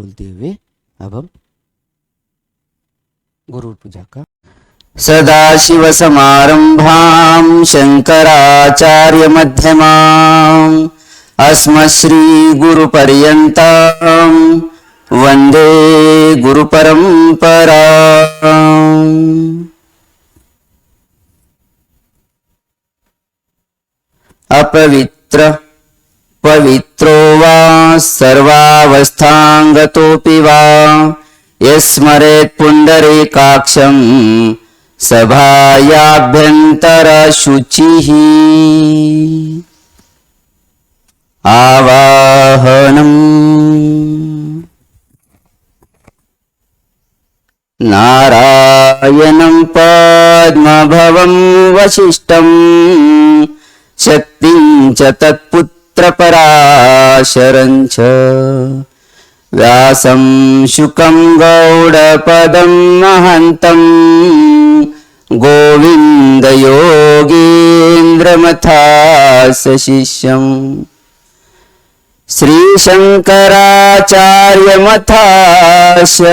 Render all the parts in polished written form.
बोलते हुए अब हम गुरु पूजा का सदाशिवसमारम्भां शङ्कराचार्यमध्यमाम् अस्मत्श्रीगुरुपर्यन्तां वन्दे गुरुपरम्पराम्। अपवित्र पवित्रो वा सर्वावस्थांगतोऽपि वा यस्मरेत् पुण्डरीकाक्षं सभायाभ्यन्तरशुचिः। आवाहनम् नारायणं पद्मभवं वसिष्ठं शक्तिं च तत्पुत्रपराशरं च व्यासं शुकं गौडपदं महन्तं गोविन्दयोगीन्द्रमथास्य शिष्यम् श्रीशङ्कराचार्यमथास्य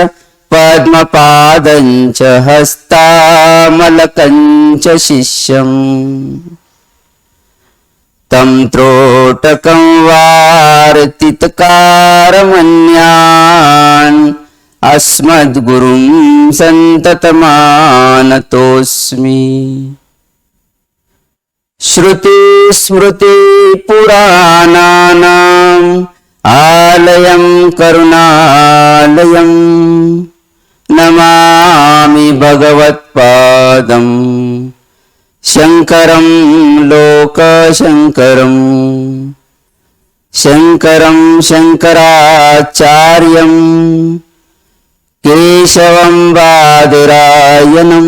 पद्मपादं च हस्तामलकं च शिष्यम् तं त्रोटकं वार्तितकारमन्यान् अस्मद्गुरुं सन्ततमानतोऽस्मि। श्रुतिस्मृतिपुराणानाम् आलयं करुणालयं नमामि भगवत्पादम् शङ्करं लोकशङ्करम् शङ्करं शङ्कराचार्यं केशवं बादरायणं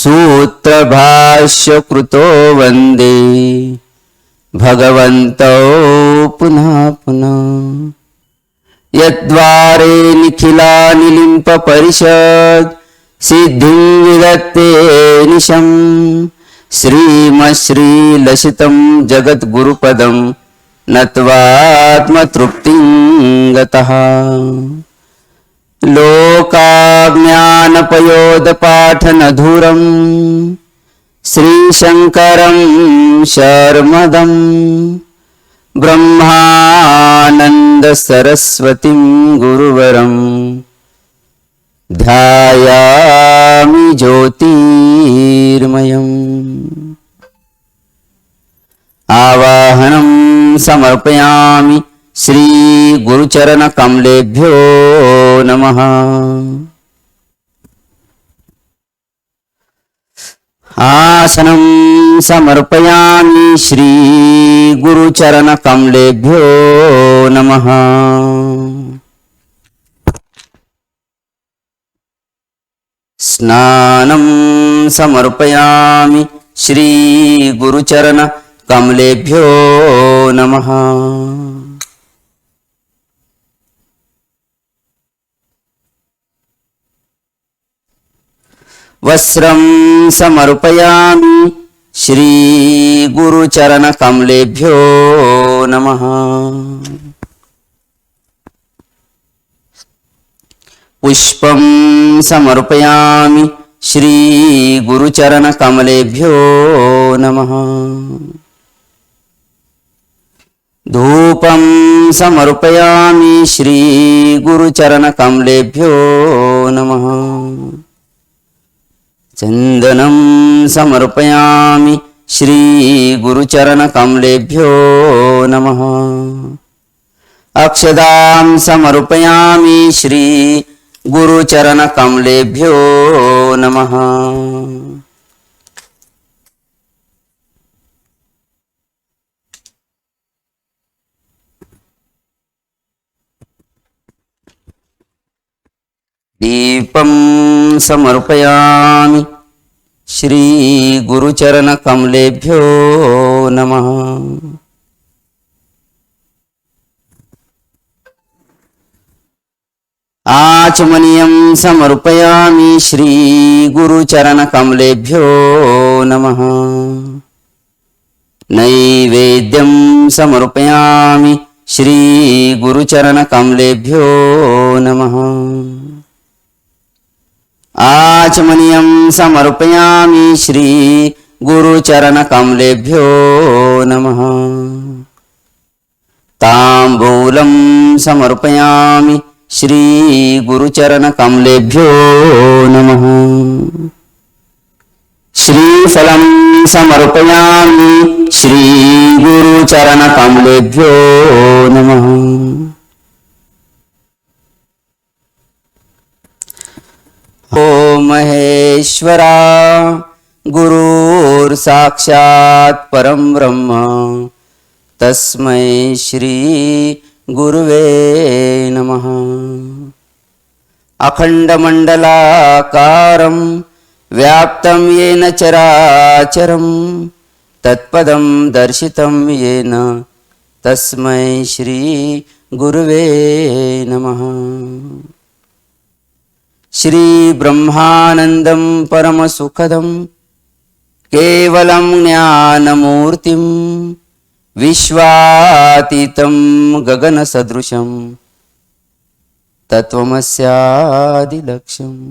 सूत्रभाष्यकृतो वन्दे भगवन्तौ पुनः पुनः। यद्वारे निखिलानि लिम्पपरिषद् सिद्धिं विदत्ते निशं श्रीमश्रीलसितं जगद्गुरुपदं नत्वात्मतृप्तिं गतः। लोकाज्ञानपयोदपाठनधुरं श्रीशङ्करं शर्मदं ब्रह्मानन्दसरस्वतीं गुरुवरं ध्यायामि ज्योतिर्मयम्। आवाहनं समर्पयामि श्री गुरुचरणकमलेभ्यो नमः। आसनं समर्पयामि श्री गुरुचरणकमलेभ्यो नमः। स्नानं समर्पयामि श्री गुरुचरणकमलेभ्यो नमः। वस्त्रं समर्पयामि श्री गुरुचरणकमलेभ्यो नमः। पुष्पं समर्पयामि श्री गुरुचरणकमलेभ्यो नमः। धूपं समर्पयामि श्री गुरुचरणकमलेभ्यो नमः। चन्दनं समर्पयामि श्री गुरुचरणकमलेभ्यो नमः। अक्षदां समर्पयामि श्री गुरुचरणकमलेभ्यो नमः। दीपं समर्पयामि श्री गुरुचरणकमलेभ्यो नमः। आचमनीयं समर्पयामि श्री गुरुचरणकमलेभ्यो नमः। नैवेद्यं समर्पयामि श्री गुरुचरण कमलेभ्यो नमः। आचमनीयं समर्पयामि श्री गुरुचरण कमलेभ्यो नमः। ताम्बूलं समर्पयामि श्री गुरुचरण कमलेभ्यो नमः। श्रीफलं समर्पयामि श्री गुरुचरण कमलेभ्यो नमः। ओ महेश्वरा गुरुर्साक्षात् परं ब्रह्म तस्मै श्री गुरुवे नमः। अखण्डमण्डलाकारं व्याप्तं येन चराचरं तत्पदं दर्शितं येन तस्मै श्री गुरुवे नमः। श्री ब्रह्मानन्दं परमसुखदं केवलं ज्ञानमूर्तिं विश्वातीतं गगनसदृशं तत्त्वमस्यादिलक्ष्यम्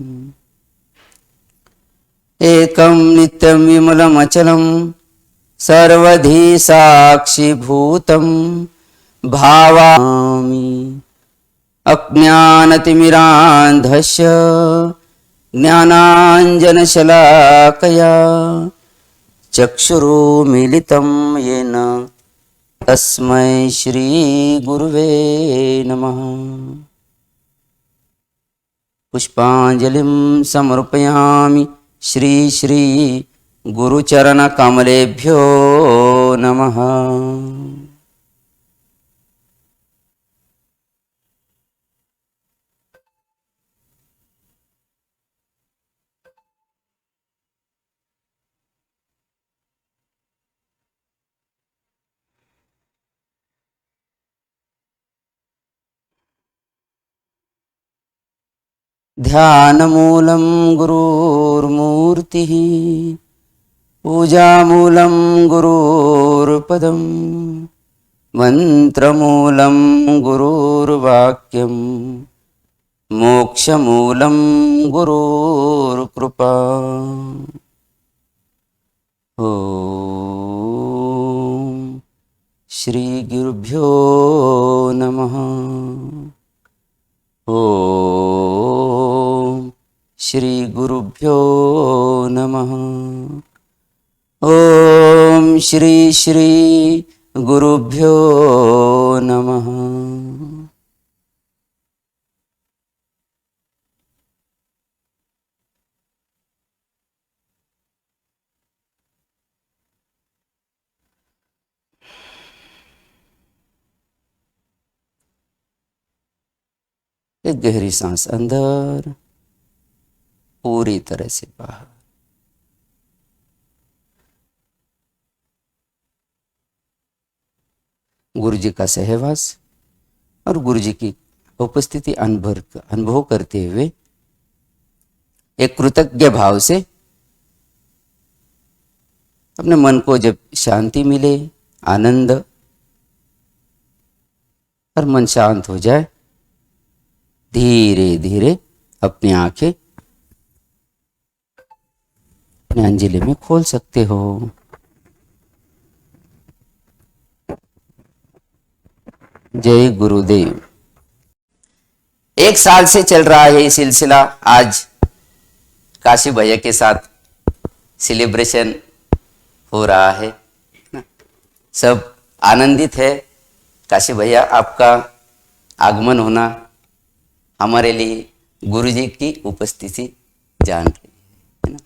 एकं नित्यं विमलमचलं सर्वधी साक्षिभूतं भावामि। अज्ञानतिमिरान्धस्य ज्ञानाञ्जनशलाकया चक्षुरुमीलितं येन तस्मै श्री गुरुवे नमः। पुष्पाञ्जलिं समर्पयामि श्री श्री गुरुचरण कमलेभ्यो नमः। ध्यानमूलं गुरुर्मूर्तिः पूजामूलं गुरुर्पदं मन्त्रमूलं गुरुर्वाक्यं मोक्षमूलं गुरुर्कृपा। ॐ श्री गुरुभ्यो नमः। ॐ श्री गुरुभ्यो नमः। ॐ श्री श्री गुरुभ्यो नमः। एक गहरी सांस अंदर, पूरी तरह से बाहर। गुरु जी का सहवास और गुरु जी की उपस्थिति अनुभव करते हुए एक कृतज्ञ भाव से अपने मन को जब शांति मिले, आनंद और मन शांत हो जाए, धीरे धीरे अपनी आंखें अपने अंजलि में खोल सकते हो। जय गुरुदेव। 1 साल से चल रहा है ये सिलसिला। आज काशी भैया के साथ सेलिब्रेशन हो रहा है ना, सब आनंदित है। काशी भैया, आपका आगमन होना हमारे लिए गुरु जी की उपस्थिति जान रही है ना।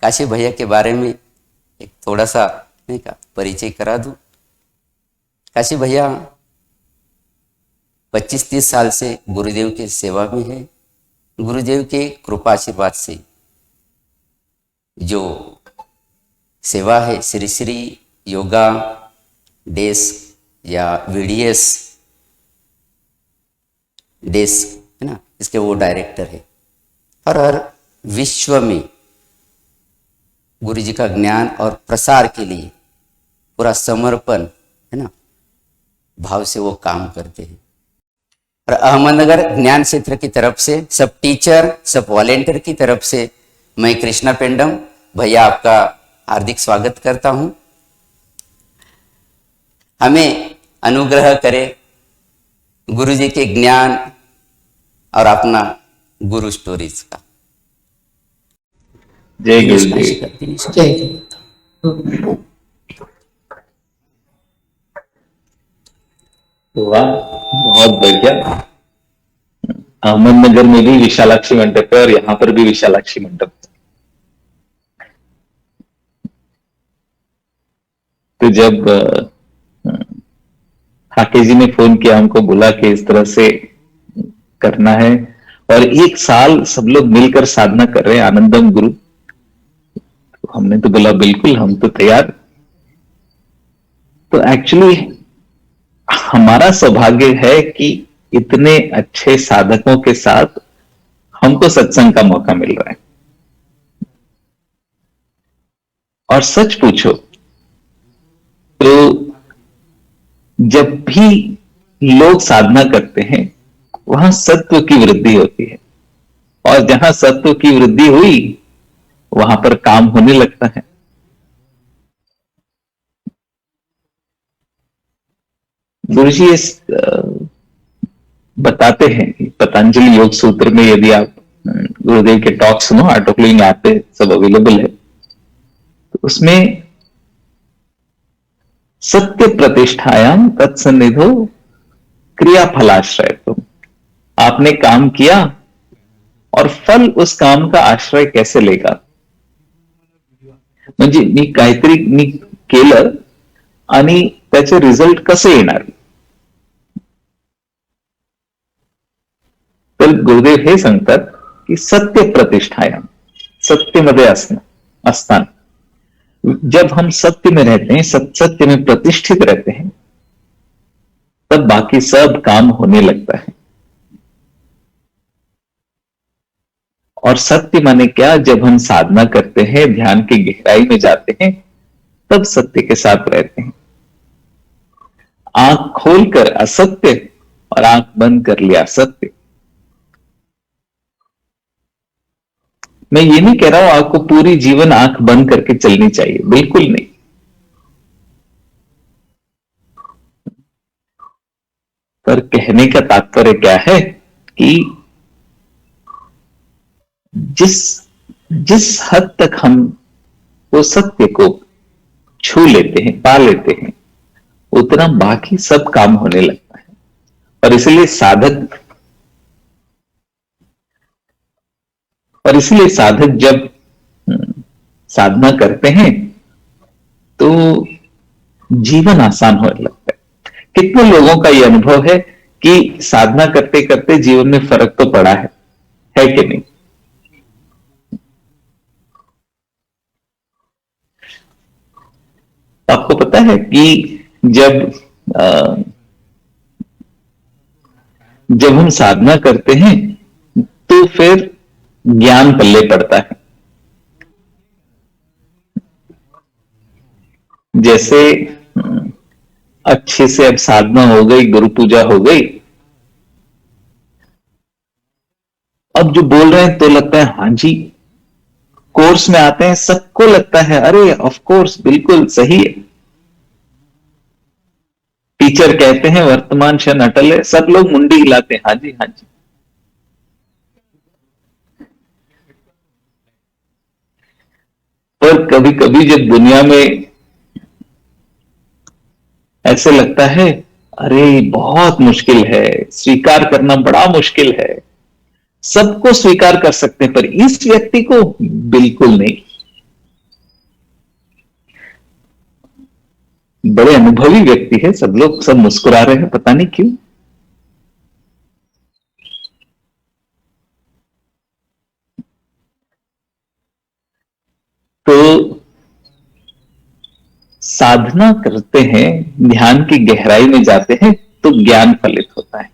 काशी भैया के बारे में एक थोड़ा सा नहीं का परिचय करा दूं। काशी भैया 25-30 साल से गुरुदेव की सेवा में है। गुरुदेव के कृपा आशीर्वाद से जो सेवा है, श्री श्री योगा डेस्क या VDS डेस्क है ना, इसके वो डायरेक्टर है। और हर विश्व में गुरु जी का ज्ञान और प्रसार के लिए पूरा समर्पण है ना, भाव से वो काम करते हैं। और अहमदनगर ज्ञान क्षेत्र की तरफ से सब टीचर, सब वॉलेंटियर की तरफ से मैं कृष्णा पेंडम भैया आपका हार्दिक स्वागत करता हूं। हमें अनुग्रह करे गुरु जी के ज्ञान और अपना गुरु स्टोरीज का। जय गुरुदेव। जय वाह, बहुत बढ़िया। अहमदनगर में भी विशालाक्षी मंडप है और यहाँ पर भी विशालाक्षी मंडप। तो जब हाके जी ने फोन किया, हमको बोला कि इस तरह से करना है और 1 साल सब लोग मिलकर साधना कर रहे हैं आनंदम गुरु, तो हमने तो बोला बिल्कुल, हम तो तैयार। तो एक्चुअली हमारा सौभाग्य है कि इतने अच्छे साधकों के साथ हमको सत्संग का मौका मिल रहा है। और सच पूछो तो जब भी लोग साधना करते हैं वहां सत्व की वृद्धि होती है, और जहां सत्व की वृद्धि हुई वहां पर काम होने लगता है। गुरु जी बताते हैं कि पतंजलि योग सूत्र में, यदि आप गुरुदेव के टॉक सुनो, ऑटोक्लिंग ऐप पे सब अवेलेबल है, तो उसमें सत्य प्रतिष्ठायाम तत्सन्निधो क्रिया फलाश्रय, तो आपने काम किया और फल उस काम का आश्रय कैसे लेगा, म्हणजे मी काहीतरी मी केलं आणि त्याचे रिझल्ट कसे येणार। तर गुरुदेव हे सांगतात की सत्य प्रतिष्ठायाम, सत्यमध्ये असताना, जब हम सत्य में रहते हैं, सत्य में प्रतिष्ठित रहते हैं, तब बाकी सब काम होने लगता है। और सत्य माने क्या, जब हम साधना करते हैं, ध्यान की गहराई में जाते हैं, तब सत्य के साथ रहते हैं। आंख खोलकर असत्य और आंख बंद कर लिया सत्य। मैं ये नहीं कह रहा हूं आपको पूरी जीवन आंख बंद करके चलनी चाहिए, बिल्कुल नहीं। पर कहने का तात्पर्य क्या है कि जिस हद तक हम वो सत्य को छू लेते हैं, पा लेते हैं, उतना बाकी सब काम होने लगता है। और इसलिए साधक जब साधना करते हैं तो जीवन आसान होने लगता है। कितने लोगों का यह अनुभव है कि साधना करते करते जीवन में फर्क तो पड़ा है कि नहीं? आपको पता है कि जब हम साधना करते हैं तो फिर ज्ञान पल्ले पड़ता है। जैसे अच्छे से अब साधना हो गई, गुरु पूजा हो गई, अब जो बोल रहे हैं तो लगता है हाँ जी। कोर्स में आते हैं, सबको लगता है अरे ऑफ कोर्स बिल्कुल सही है। टीचर कहते हैं वर्तमान क्षण अटल है, सब लोग मुंडी हिलाते हैं हाँ जी हाँ जी। पर कभी कभी जब दुनिया में ऐसे लगता है अरे बहुत मुश्किल है, स्वीकार करना बड़ा मुश्किल है। सबको स्वीकार कर सकते हैं पर इस व्यक्ति को बिल्कुल नहीं। बड़े अनुभवी व्यक्ति है, सब लोग सब मुस्कुरा रहे हैं, पता नहीं क्यों। तो साधना करते हैं, ध्यान की गहराई में जाते हैं तो ज्ञान फलित होता है।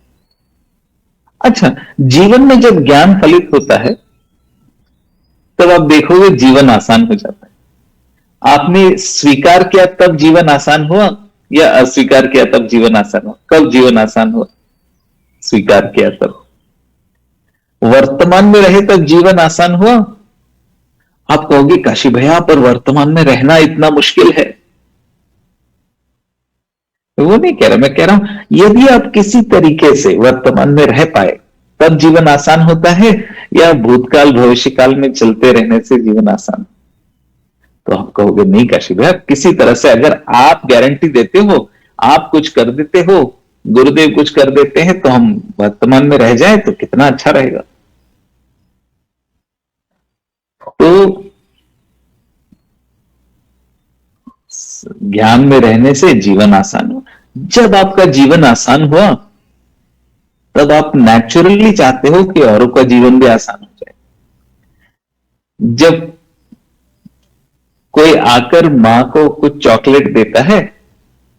अच्छा, जीवन में जब ज्ञान फलित होता है तब आप देखोगे जीवन आसान हो जाता है। आपने स्वीकार किया तब जीवन आसान हुआ या अस्वीकार किया तब जीवन आसान हुआ? कब जीवन आसान हुआ? स्वीकार किया तब। वर्तमान में रहे तब जीवन आसान हुआ? आप कहोगे काशी भैया पर वर्तमान में रहना इतना मुश्किल है। वो नहीं कह रहा, मैं कह रहा हूं यदि आप किसी तरीके से वर्तमान में रह पाए तब जीवन आसान होता है, या भूतकाल भविष्य काल में चलते रहने से जीवन आसान? तो आप कहोगे नहीं काशी भैया, किसी तरह से अगर आप गारंटी देते हो, आप कुछ कर देते हो, गुरुदेव कुछ कर देते हैं, तो हम वर्तमान में रह जाए तो कितना अच्छा रहेगा। तो ज्ञान में रहने से जीवन आसान हुआ। जब आपका जीवन आसान हुआ तब आप नेचुरली चाहते हो कि औरों का जीवन भी आसान हो जाए। जब कोई आकर मां को कुछ चॉकलेट देता है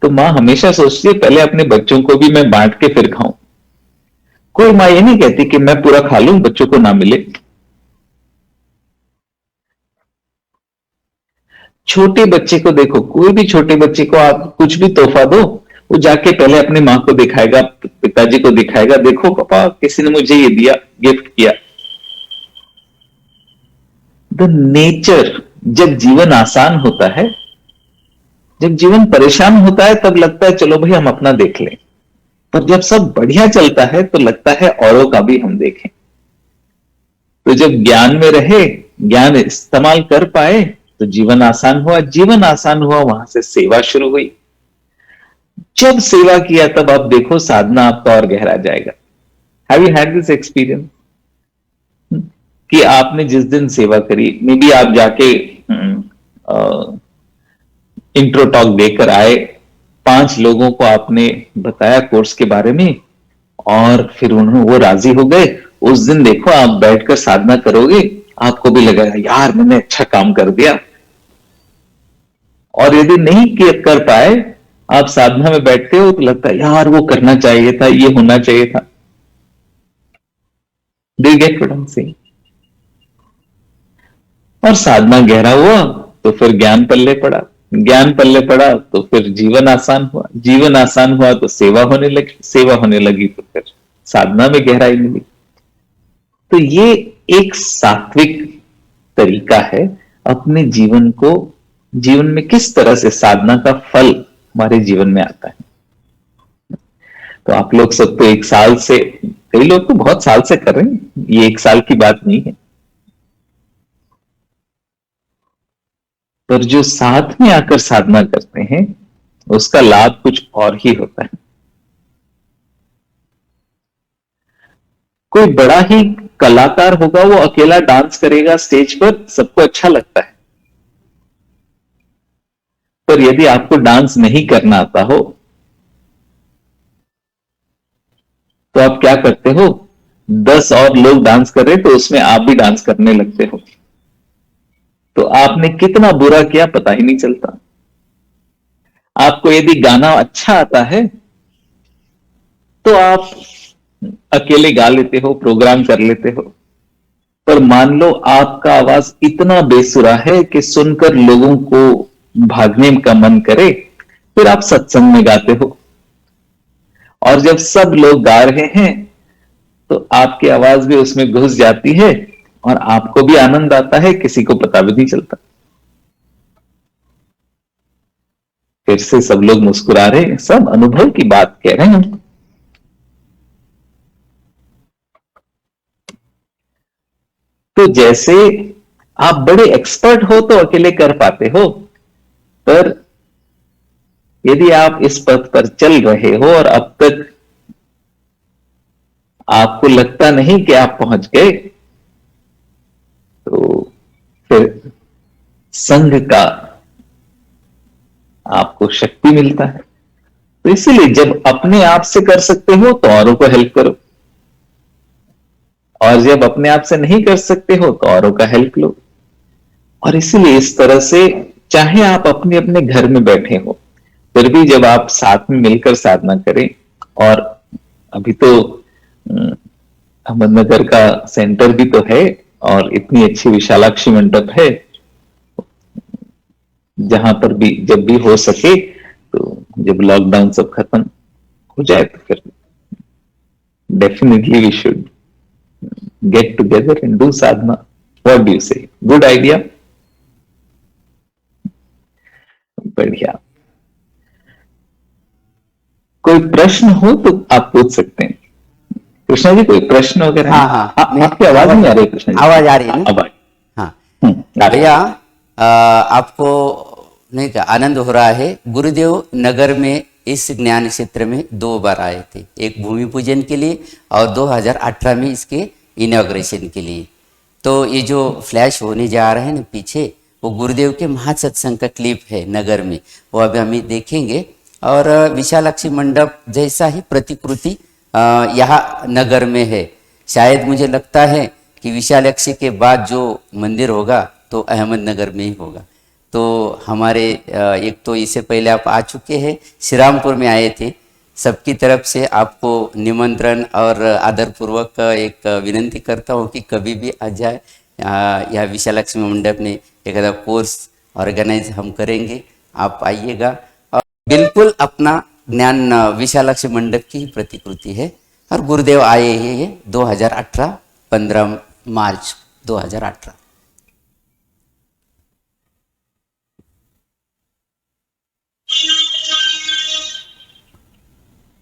तो मां हमेशा सोचती है पहले अपने बच्चों को भी मैं बांट के फिर खाऊं। कोई मां ये नहीं कहती कि मैं पूरा खा लूं, बच्चों को ना मिले। छोटे बच्चे को देखो, कोई भी छोटे बच्चे को आप कुछ भी तोहफा दो, वो जाके पहले अपनी मां को दिखाएगा, पिताजी को दिखाएगा, देखो पापा किसी ने मुझे ये दिया, गिफ्ट किया। द नेचर, जब जीवन आसान होता है, जब जीवन परेशान होता है तब लगता है चलो भाई हम अपना देख लें, पर जब सब बढ़िया चलता है तो लगता है औरों का भी हम देखें। तो जब ज्ञान में रहे, ज्ञान इस्तेमाल कर पाए तो जीवन आसान हुआ। जीवन आसान हुआ, वहां से सेवा शुरू हुई। जब सेवा किया तब आप देखो साधना आपका और गहरा जाएगा। Have you had this experience कि आपने जिस दिन सेवा करी, मे बी आप जाके इंट्रो टॉक देकर आए, 5 लोगों को आपने बताया कोर्स के बारे में और फिर उन्होंने वो राजी हो गए। उस दिन देखो आप बैठकर साधना करोगे, आपको भी लगेगा यार मैंने अच्छा काम कर दिया। और यदि नहीं कर पाए, आप साधना में बैठते हो तो लगता है यार वो करना चाहिए था, ये होना चाहिए था। Do you get what I am saying? और साधना गहरा हुआ तो फिर ज्ञान पल्ले पड़ा, ज्ञान पल्ले पड़ा तो फिर जीवन आसान हुआ, जीवन आसान हुआ तो सेवा होने लगी, सेवा होने लगी तो फिर साधना में गहराई मिली। तो ये एक सात्विक तरीका है अपने जीवन को, जीवन में किस तरह से साधना का फल हमारे जीवन में आता है। तो आप लोग सब तो 1 साल से, कई लोग तो बहुत साल से कर रहे हैं, ये 1 साल की बात नहीं है, पर जो साथ में आकर साधना करते हैं उसका लाभ कुछ और ही होता है। कोई बड़ा ही कलाकार होगा, वो अकेला डांस करेगा स्टेज पर, सबको अच्छा लगता है। पर यदि आपको डांस नहीं करना आता हो तो आप क्या करते हो, 10 और लोग डांस कर रहे तो उसमें आप भी डांस करने लगते हो, तो आपने कितना बुरा किया पता ही नहीं चलता। आपको यदि गाना अच्छा आता है तो आप अकेले गा लेते हो, प्रोग्राम कर लेते हो। पर मान लो आपका आवाज इतना बेसुरा है कि सुनकर लोगों को भागने का मन करे, फिर आप सत्संग में गाते हो और जब सब लोग गा रहे हैं तो आपकी आवाज भी उसमें घुस जाती है और आपको भी आनंद आता है, किसी को पता भी नहीं चलता। फिर से सब लोग मुस्कुरा रहे हैं, सब अनुभव की बात कह रहे हैं। तो जैसे आप बड़े एक्सपर्ट हो तो अकेले कर पाते हो, पर यदि आप इस पथ पर चल रहे हो और अब तक आपको लगता नहीं कि आप पहुंच गए, तो फिर संघ का आपको शक्ति मिलता है। तो इसीलिए जब अपने आप से कर सकते हो तो औरों को हेल्प करो, और जब अपने आप से नहीं कर सकते हो तो औरों का हेल्प लो। और इसीलिए इस तरह से चाहे आप अपने अपने घर में बैठे हो, फिर भी जब आप साथ में मिलकर साधना करें, और अभी तो अहमदनगर का सेंटर भी तो है और इतनी अच्छी विशालाक्षी मंडप है, जहां पर भी जब भी हो सके तो जब लॉकडाउन सब खत्म हो जाए तो फिर definitely we should get together and do साधना. What do you say? Good idea. बढ़िया. कोई प्रश्न हो तो आप पूछ सकते हैं. कृष्णा जी कोई प्रश्न वगैरह? हाँ, हाँ. आपकी आवाज नहीं आ रही कृष्णा जी? आवाज आ रही है ना? आवाज. हाँ आ रही है. भैया, आपको नहीं का आनंद हो रहा है. गुरुदेव नगर में इस ज्ञान क्षेत्र में 2 बार आए थे, एक भूमि पूजन के लिए और 2018 में इसके इनॉग्रेशन के लिए. तो ये जो फ्लैश होने जा रहे हैं ना पीछे, वो गुरुदेव के महासत्संग का क्लिप है नगर में, वो अभी हम देखेंगे. और विशालाक्षी मंडप जैसा ही प्रतिकृति यहाँ नगर में है. शायद मुझे लगता है कि विशालाक्षी के बाद जो मंदिर होगा तो अहमदनगर में ही होगा. तो हमारे एक तो इससे पहले आप आ चुके हैं, श्रीरामपुर में आए थे. सबकी तरफ से आपको निमंत्रण और आदरपूर्वक एक विनंती करता हूँ कि कभी भी आ जाए. यह विशालाक्षी मंडप ने एक कोर्स ऑर्गेनाइज हम करेंगे, आप आइएगा. और बिल्कुल अपना ज्ञान विशालाक्षी मंडप की प्रतिकृति है. और गुरुदेव आए हैं ये 2018 15 मार्च 2018.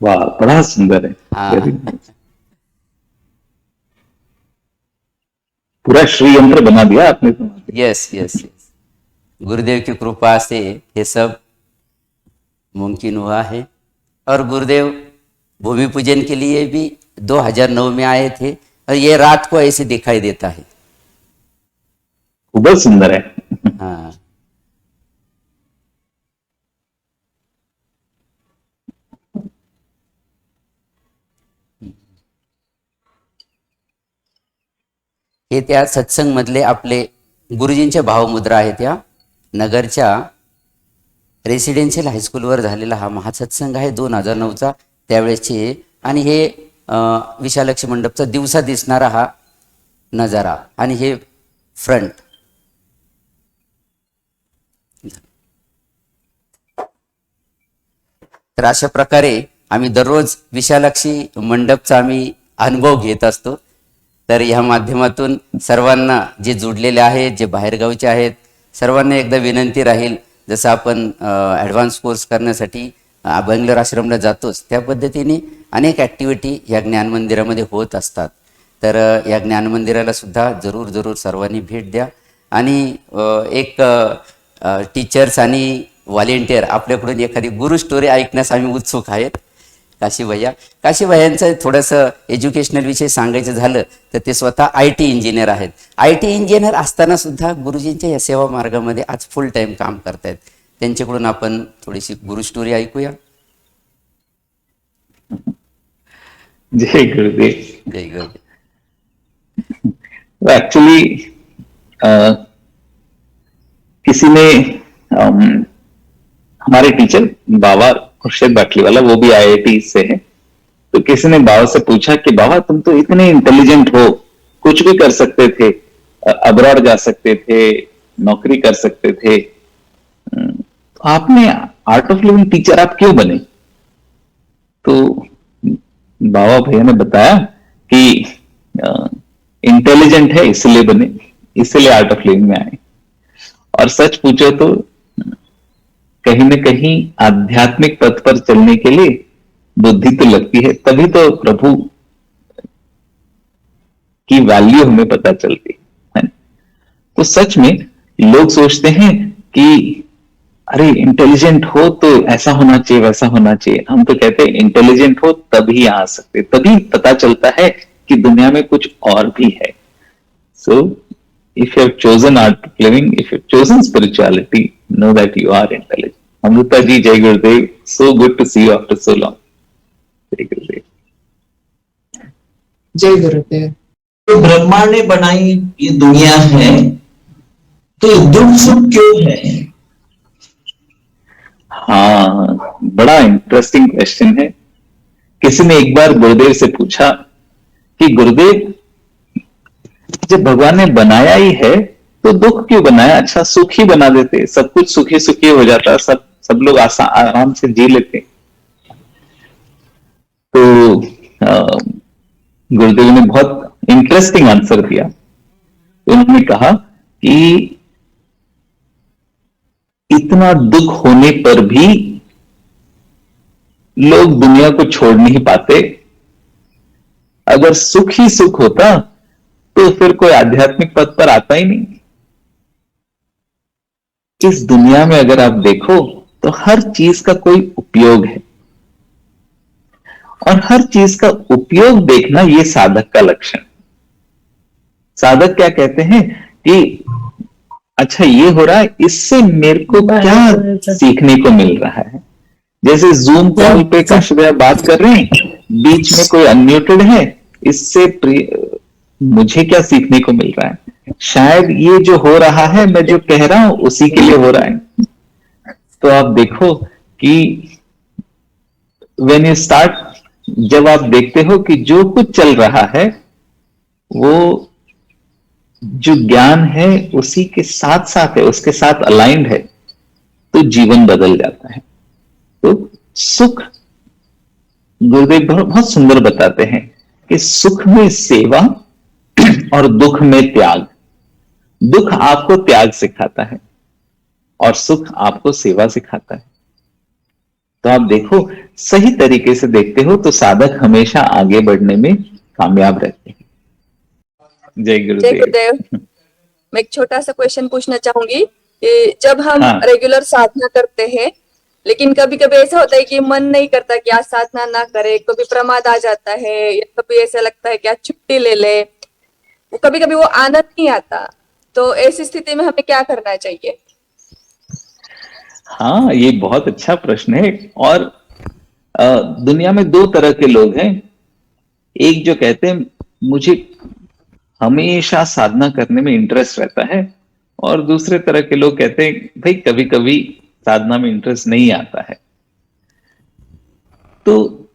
वाह, बड़ा सुंदर है. हाँ. Very nice. पूरा श्री यंत्र बना दिया आपने तो. यस यस यस, गुरुदेव की कृपा से ये सब मुमकिन हुआ है. और गुरुदेव भूमि पूजन के लिए भी 2009 में आए थे और ये रात को ऐसे दिखाई देता है. बहुत सुंदर है. हाँ. हे त्या सत्संग मधले आपले गुरुजींच्या भावमुद्रा आहेत. या नगरच्या रेसिडेन्शियल हायस्कूलवर झालेला हा महासत्संग आहे 2009चा त्यावेळेसचे. आणि हे विशालाक्षी मंडपचा दिवसा दिसणारा हा नजारा आणि हे फ्रंट. तर अशा प्रकारे आम्ही दररोज विशालाक्षी मंडपचा आम्ही अनुभव घेत असतो. तर ह्या माध्यमातून सर्वांना जे जुडलेले आहेत, जे बाहेरगावचे आहेत, सर्वांना एकदा विनंती राहील, जसं आपण ॲडव्हान्स कोर्स करण्यासाठी बंगलोर आश्रमला जातोच त्या पद्धतीने अनेक ॲक्टिव्हिटी या ज्ञान मंदिरामध्ये होत असतात. तर या ज्ञान मंदिराला सुद्धा जरूर सर्वांनी भेट द्या. आणि एक टीचर्स आणि व्हॉलेंटियर आपल्याकडून एखादी गुरु स्टोरी ऐकण्यास आम्ही उत्सुक आहेत. काशी भैयांचं थोडंसं एज्युकेशनल विषय सांगायचं झालं तर ते स्वतः IT इंजिनियर आहेत. IT इंजिनियर असताना सुद्धा गुरुजींच्या या सेवा मार्गामध्ये आज फुल टाइम काम करतायत. त्यांच्याकडून आपण थोडीशी गुरु स्टोरी ऐकूया. जय गुरुदेव. जय गुरुदेव. एक्चुअली किसी ने हमारे टीचर बाबा खुर्शीद बाटलीवाला, वो भी IIT से है, तो किसी ने बाबा से पूछा कि बाबा तुम तो इतने इंटेलिजेंट हो, कुछ भी कर सकते थे, अब्रॉड जा सकते थे, नौकरी कर सकते थे, तो आपने आर्ट ऑफ लिविंग टीचर आप क्यों बने? तो बाबा भैया ने बताया कि इंटेलिजेंट है इसलिए बने, इसलिए आर्ट ऑफ लिविंग में आए. और सच पूछो तो कहीं न कहीं आध्यात्मिक पथ पर चलने के लिए बुद्धि तो लगती है, तभी तो प्रभु की वैल्यू हमें पता चलती है. तो सच में लोग सोचते हैं कि अरे इंटेलिजेंट हो तो ऐसा होना चाहिए, वैसा होना चाहिए. हम तो कहते हैं इंटेलिजेंट हो तभी आ सकते, तभी पता चलता है कि दुनिया में कुछ और भी है. सो if you have chosen art of living, if you have chosen spirituality, know that you are intelligent. Amrita ji, Jai Gurudev. So good to see you after so long. Jai Gurudev. जय गुरुदेव. तो ब्रह्मा ने बनाई ये दुनिया है, तो ये दुख सुख क्यों है? हाँ, बड़ा इंटरेस्टिंग क्वेश्चन है. किसी ने एक बार गुरुदेव से पूछा कि गुरुदेव जब भगवान ने बनाया ही है तो दुख क्यों बनाया? अच्छा सुख ही बना देते, सब कुछ सुखी सुखी हो जाता, सब सब लोग आराम से जी लेते हैं। तो गुरुदेव ने बहुत इंटरेस्टिंग आंसर दिया। उन्होंने कहा कि इतना दुख होने पर भी लोग दुनिया को छोड़ नहीं पाते। अगर सुख ही सुख होता तो फिर कोई आध्यात्मिक पद पर आता ही नहीं। इस दुनिया में अगर आप देखो तो हर चीज का कोई उपयोग है, और हर चीज का उपयोग देखना यह साधक का लक्षण। साधक क्या कहते हैं कि अच्छा ये हो रहा है, इससे मेरे को क्या सीखने को मिल रहा है। जैसे जूम कॉल पे काशी भैया बात कर रहे हैं, बीच में कोई अनम्यूटेड है, इससे मुझे क्या सीखने को मिल रहा है। शायद ये जो हो रहा है, मैं जो कह रहा हूं उसी के लिए हो रहा है। तो आप देखो कि व्हेन यू स्टार्ट, जब आप देखते हो कि जो कुछ चल रहा है वो जो ज्ञान है उसी के साथ साथ है, उसके साथ अलाइंड है, तो जीवन बदल जाता है। तो सुख, गुरुदेव बहुत सुंदर बताते हैं कि सुख में सेवा और दुख में त्याग। दुख आपको त्याग सिखाता है और सुख आपको सेवा सिखाता है। तो आप देखो, सही तरीके से देखते हो तो साधक हमेशा आगे बढ़ने में कामयाब रहते हैं। जय जय गुरुदेव। गुरुदेव। मैं एक छोटा सा क्वेश्चन पूछना चाहूंगी कि जब हम हाँ। रेगुलर साधना करते हैं, लेकिन कभी कभी ऐसा होता है कि मन नहीं करता कि आज साधना ना करे, कभी प्रमाद आ जाता है, या कभी ऐसा लगता है कि आज छुट्टी ले ले, कभी कभी वो आनंद नहीं आता, तो ऐसी स्थिति में हमें क्या करना चाहिए? हाँ, ये बहुत अच्छा प्रश्न है। और दुनिया में दो तरह के लोग हैं। एक जो कहते हैं मुझे हमेशा साधना करने में इंटरेस्ट रहता है, और दूसरे तरह के लोग कहते हैं भाई कभी कभी साधना में इंटरेस्ट नहीं आता है। तो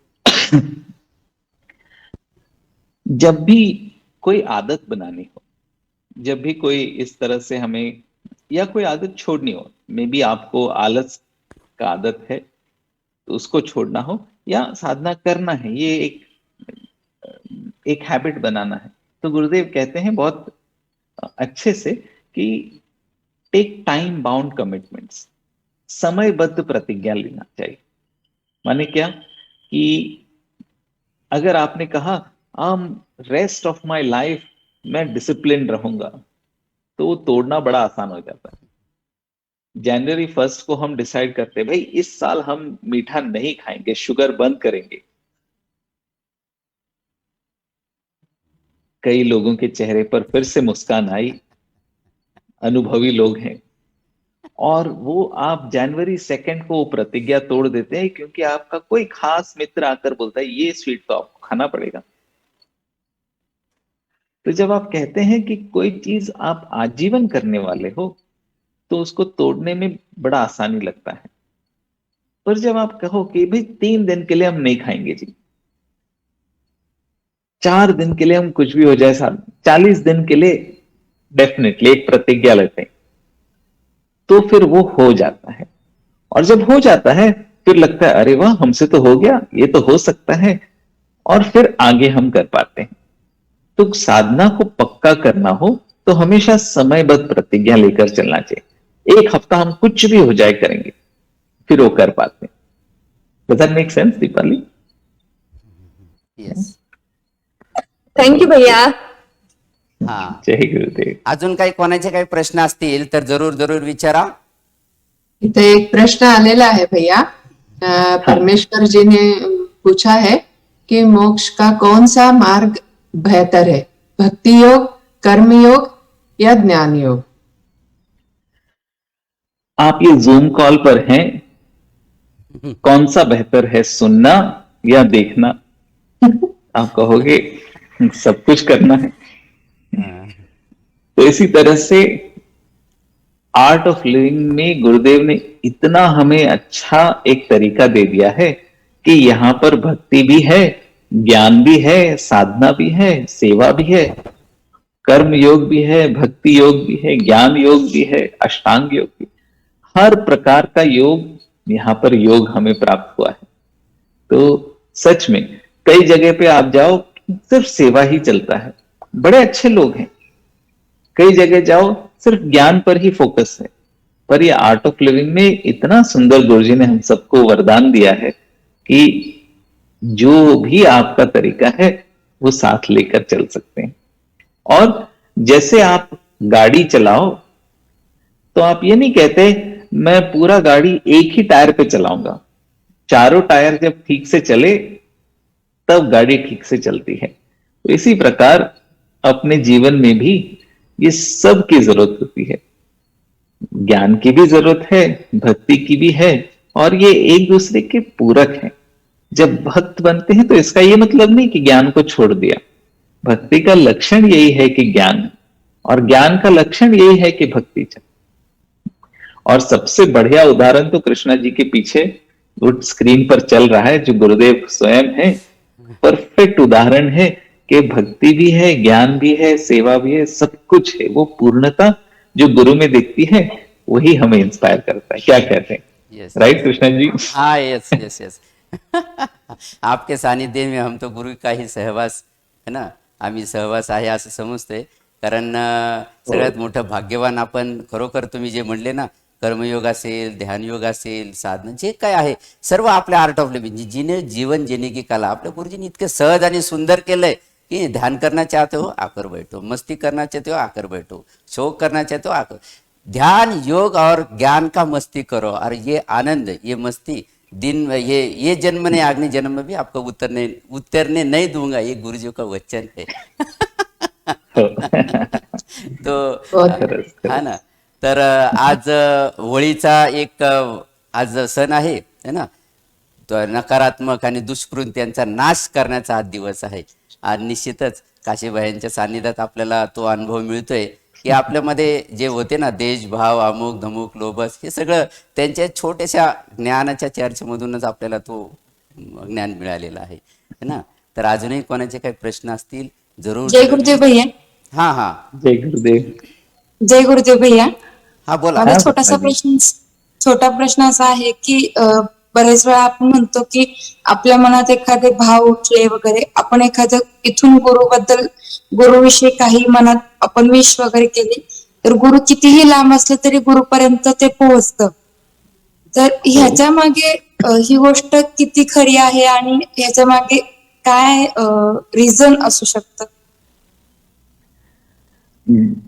जब भी कोई आदत बनानी हो, जब भी कोई इस तरह से हमें, या कोई आदत छोड़नी हो, मे बी आपको आलस का आदत है तो उसको छोड़ना हो, या साधना करना है, ये एक हैबिट बनाना है, तो गुरुदेव कहते हैं बहुत अच्छे से कि टेक टाइम बाउंड कमिटमेंट्स, समयबद्ध प्रतिज्ञा लेना चाहिए। माने क्या कि अगर आपने कहा रेस्ट ऑफ माय लाइफ मैं डिसिप्लिन रहूंगा, तो वो तोड़ना बड़ा आसान हो जाता है। जनवरी 1 को हम डिसाइड करते हैं भाई इस साल हम मीठा नहीं खाएंगे, शुगर बंद करेंगे। कई लोगों के चेहरे पर फिर से मुस्कान आई, अनुभवी लोग हैं, और वो आप जनवरी 2 को प्रतिज्ञा तोड़ देते हैं क्योंकि आपका कोई खास मित्र आकर बोलता है ये स्वीट तो आपको खाना पड़ेगा। तो जब आप कहते हैं कि कोई चीज आप आजीवन करने वाले हो तो उसको तोड़ने में बड़ा आसानी लगता है। पर जब आप कहो कि भाई 3 दिन के लिए हम नहीं खाएंगे जी, 4 दिन के लिए हम कुछ भी हो जाए, 40 दिन के लिए डेफिनेटली एक प्रतिज्ञा लेते हैं, तो फिर वो हो जाता है। और जब हो जाता है फिर लगता है अरे वाह हमसे तो हो गया, ये तो हो सकता है, और फिर आगे हम कर पाते हैं। तो साधना को पक्का करना हो तो हमेशा समयबद्ध प्रतिज्ञा लेकर चलना चाहिए। एक हफ्ता हम कुछ भी हो जाए करेंगे, फिर वो कर पाते हैं। Does that make sense, Deepali? Yes. Thank you भैया। हा, जय गुरुदेव। अजून काही कोणाचे काही प्रश्न असतील तर जरूर जरूर विचारा। इथे एक प्रश्न आलेला आहे भैया। परमेश्वर जी ने पूछा है कि मोक्ष का कौन सा मार्ग बेहतर है, भक्ति योग, कर्म योग या ज्ञान योग? आप ये जूम कॉल पर हैं, कौन सा बेहतर है, सुनना या देखना? आप कहोगे सब कुछ करना है। तो इसी तरह से आर्ट ऑफ लिविंग में गुरुदेव ने इतना हमें अच्छा एक तरीका दे दिया है कि यहां पर भक्ति भी है, ज्ञान भी है, साधना भी है, सेवा भी है, कर्म योग भी है, भक्ति योग भी है, ज्ञान योग भी है, अष्टांग योग भी। हर प्रकार का योग यहाँ पर योग हमें प्राप्त हुआ है। तो सच में कई जगह पे आप जाओ, सिर्फ सेवा ही चलता है, बड़े अच्छे लोग हैं। कई जगह जाओ, सिर्फ ज्ञान पर ही फोकस है। पर ये आर्ट ऑफ लिविंग में इतना सुंदर गुरुजी ने हम सबको वरदान दिया है कि जो भी आपका तरीका है वो साथ लेकर चल सकते हैं। और जैसे आप गाड़ी चलाओ तो आप ये नहीं कहते मैं पूरा गाड़ी एक ही टायर पे चलाऊंगा। चारों टायर जब ठीक से चले तब गाड़ी ठीक से चलती है। तो इसी प्रकार अपने जीवन में भी ये सब की जरूरत होती है। ज्ञान की भी जरूरत है, भक्ति की भी है, और ये एक दूसरे के पूरक हैं। जब भक्त बनते हैं तो इसका ये मतलब नहीं कि ज्ञान को छोड़ दिया। भक्ति का लक्षण यही है कि ज्ञान, और ज्ञान का लक्षण यही है कि भक्ति चले। और सबसे बढ़िया उदाहरण तो कृष्णा जी के पीछे वो स्क्रीन पर चल रहा है, जो गुरुदेव स्वयं है। परफेक्ट उदाहरण है कि भक्ति भी है, ज्ञान भी है, सेवा भी है, सब कुछ है। वो पूर्णता जो गुरु में दिखती है वही हमें इंस्पायर करता है। क्या कहते हैं? Yes, right Krishna ji? हाँ, यस यस यस आपके सानिध्य में हम तो गुरु का ही सहवास है ना, आम्ही सहवास आहे असं समजतोय. कारण सगळ्यात मोठं भाग्यवान आपण खरोखर तुम्ही जे म्हणले ना, कर्मयोग असेल, ध्यानयोग असेल, साधना जे काय आहे सर्व आपल्या आर्ट ऑफ लिव्हिंग जिने जीवन जीने की कला आपल्या गुरुजींनी इतके सहज आणि सुंदर केलंय कि ध्यान करना चाहते हो आकर बैठो, मस्ती करना चाहते हो आकर बैठो, शोक करना चाहते हो आकर, ध्यान योग और ज्ञान का मस्ती करो और ये आनंद ये मस्ती दिन ये जन्म ने अगले जन्म में भी आपको उतरने नहीं दूंगा, ये गुरुजी का वचन है. तो हा ना. तर आज होळीचा एक आज सण आहे है ना. तो नकारात्मक आणि दुष्कृत्यांचा नाश करण्याचा हा दिवस आहे. आज निश्चितच काशीबाईंच्या सान्निध्यात आपल्याला तो अनुभव मिळतोय की आपल्यामध्ये जे होते ना देशभाव, अमुक धमुक, लोभस, हे सगळं त्यांच्या छोट्याशा ज्ञानाच्या चर्चेमधूनच आपल्याला तो ज्ञान मिळालेला आहे है ना. तर अजूनही कोणाचे काही प्रश्न असतील जरूर. जय गुरुदेव भैया. हा हा, जय गुरुदेव. जय गुरुदेव भैया. हा बोला. माझा छोटा प्रश्न असा आहे की बरेच वेळा आपण म्हणतो की आपल्या मनात एखादे भाव उठले वगैरे, आपण एखादं इथून गुरुविषयी काही मनात आपण विश वगैरे केली तर गुरु कितीही लांब असले तरी गुरुपर्यंत ते पोहोचतं. तर ह्याच्या मागे ही गोष्ट किती खरी आहे आणि ह्याच्या मागे काय रिझन असू शकतं?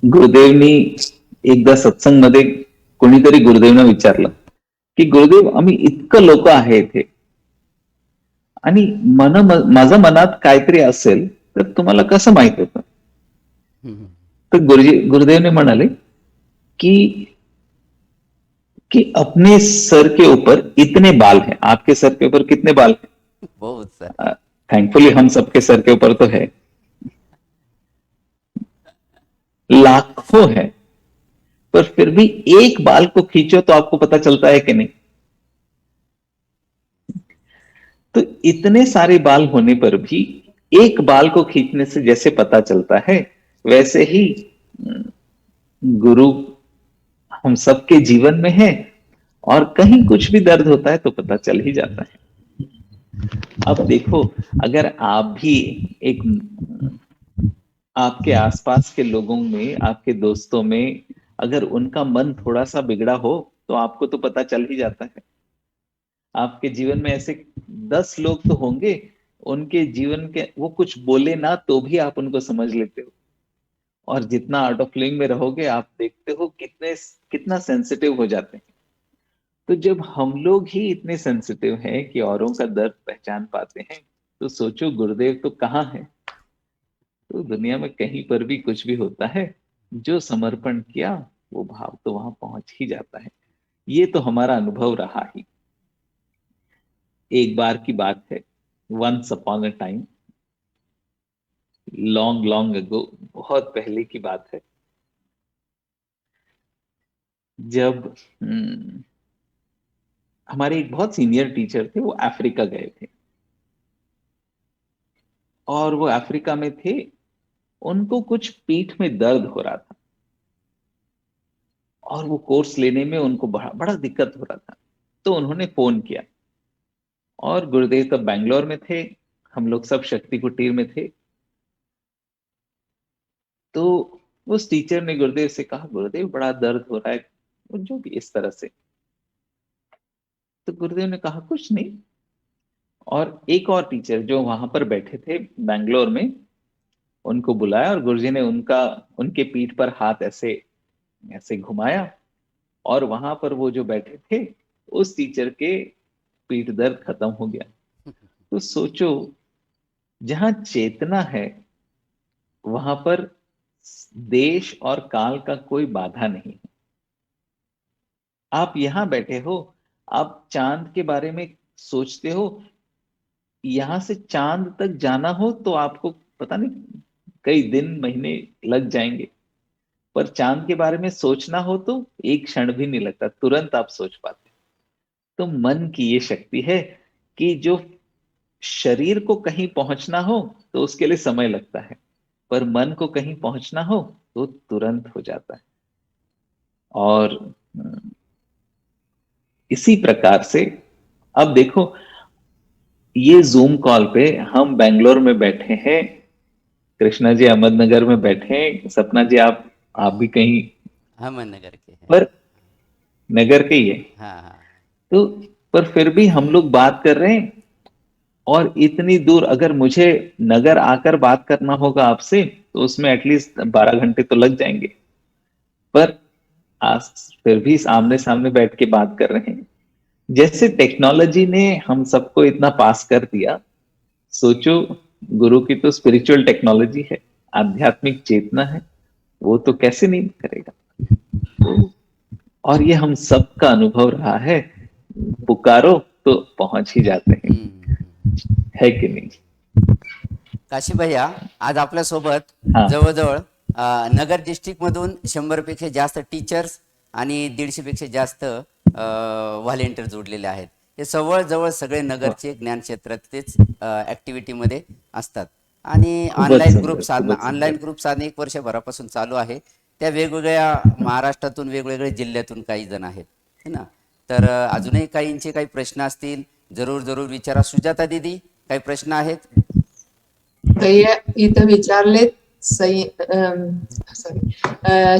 गुरुदेवनी एकदा सत्संग मध्ये कोणीतरी गुरुदेवना विचारलं की गुरुदेव आम्ही इतकं लोक आहे इथे आणि माझ्या मनात काहीतरी असेल तर तुम्हाला कसं माहित होतं? तर गुरुदेव ने म्हणाले कि अपने सर के ऊपर इतने बाल हैं. आपके सर के ऊपर कितने बाल हैं? बहुत सर. थैंकफुली हम सबके सर के ऊपर तो है, लाखों है, पर फिर भी एक बाल को खींचो तो आपको पता चलता है कि नहीं? तो इतने सारे बाल होने पर भी एक बाल को खींचने से जैसे पता चलता है, वैसे ही गुरु हम सबके जीवन में है और कहीं कुछ भी दर्द होता है तो पता चल ही जाता है. अब देखो, अगर आप भी आपके आसपास के लोगों में, आपके दोस्तों में अगर उनका मन थोड़ा सा बिगड़ा हो तो आपको तो पता चल ही जाता है. आपके जीवन में ऐसे 10 लोग तो होंगे, उनके जीवन के वो कुछ बोले ना तो भी आप उनको समझ लेते हो. और जितना आर्ट ऑफ लिविंग में रहोगे आप देखते हो कितना सेंसिटिव हो जाते हैं. तो जब हम लोग ही इतने सेंसिटिव हैं कि औरों का दर्द पहचान पाते हैं, तो सोचो गुरुदेव तो कहाँ है. तो दुनिया में कहीं पर भी कुछ भी होता है, जो समर्पण किया वो भाव तो वहां पहुंच ही जाता है. ये तो हमारा अनुभव रहा ही. एक बार की बात है, once upon a time, long long ago, बहुत पहले की बात है, जब हमारे एक बहुत सीनियर टीचर थे, वो अफ्रीका गए थे. और वो अफ्रीका में थे, उनको कुछ पीठ में दर्द हो रहा था और वो कोर्स लेने में उनको बड़ा दिक्कत हो रहा था. तो उन्होंने फोन किया, और गुरुदेव तब बैंगलोर में थे, हम लोग सब शक्ति कुटीर में थे। तो उस टीचर ने गुरुदेव से कहा, गुरुदेव बड़ा दर्द हो रहा है, जो भी इस तरह से। तो गुरुदेव ने कहा कुछ नहीं। और एक और टीचर जो वहां पर बैठे थे बैंगलोर में, उनको बुलाया और गुरुजी ने उनके पीठ पर हाथ ऐसे ऐसे घुमाया, और वहां पर वो जो बैठे थे उस टीचर के पीठ दर्द खत्म हो गया। तो सोचो, जहां चेतना है वहां पर देश और काल का कोई बाधा नहीं है। आप यहां बैठे हो, आप चांद के बारे में सोचते हो, यहां से चांद तक जाना हो तो आपको पता नहीं कई दिन महीने लग जाएंगे, पर चांद के बारे में सोचना हो तो एक क्षण भी नहीं लगता, तुरंत आप सोच पाते। तो मन की ये शक्ति है कि जो शरीर को कहीं पहुंचना हो तो उसके लिए समय लगता है, पर मन को कहीं पहुंचना हो तो तुरंत हो जाता है। और इसी प्रकार से अब देखो, ये जूम कॉल पे हम बेंगलोर में बैठे हैं, कृष्णा जी अहमदनगर में बैठे हैं, सपना जी आप भी कहीं अहमदनगर के हैं। पर नगर के ही है। हाँ हाँ। तो पर फिर भी हम लोग बात कर रहे हैं, और इतनी दूर अगर मुझे नगर आकर बात करना होगा आपसे तो उसमें एटलीस्ट 12 घंटे तो लग जाएंगे, पर आज फिर भी आमने सामने बैठ के बात कर रहे हैं। जैसे टेक्नोलॉजी ने हम सबको इतना पास कर दिया, सोचो गुरु की तो स्पिरिचुअल टेक्नोलॉजी है, आध्यात्मिक चेतना है, वो तो कैसे नहीं करेगा। तो और ये हम सबका अनुभव रहा है, पुकारो तो पहुंच ही जाते हैं, है की नाही? काशी भैया, आज आपल्या सोबत हा. जवळजवळ नगर डिस्ट्रिक्ट मधून 100 पेक्षा जास्त टीचर्स आणि 150 पेक्षा जास्त व्हॉलेंटियर जोडलेले आहेत. हे जवळ सगळे नगरचे ज्ञान क्षेत्रातलेच ऍक्टिव्हिटी मध्ये असतात. आणि ऑनलाईन ग्रुप साधना, ऑनलाईन ग्रुप साधना 1 वर्षभरापासून चालू आहे. त्या वेगवेगळ्या महाराष्ट्रातून, वेगवेगळ्या जिल्ह्यातून काही जण आहेत, है ना. तर अजूनही काहींचे काही प्रश्न असतील, जरूर विचारा. सुजाता दीदी, काही प्रश्न आहेत? भैया इथं विचारले,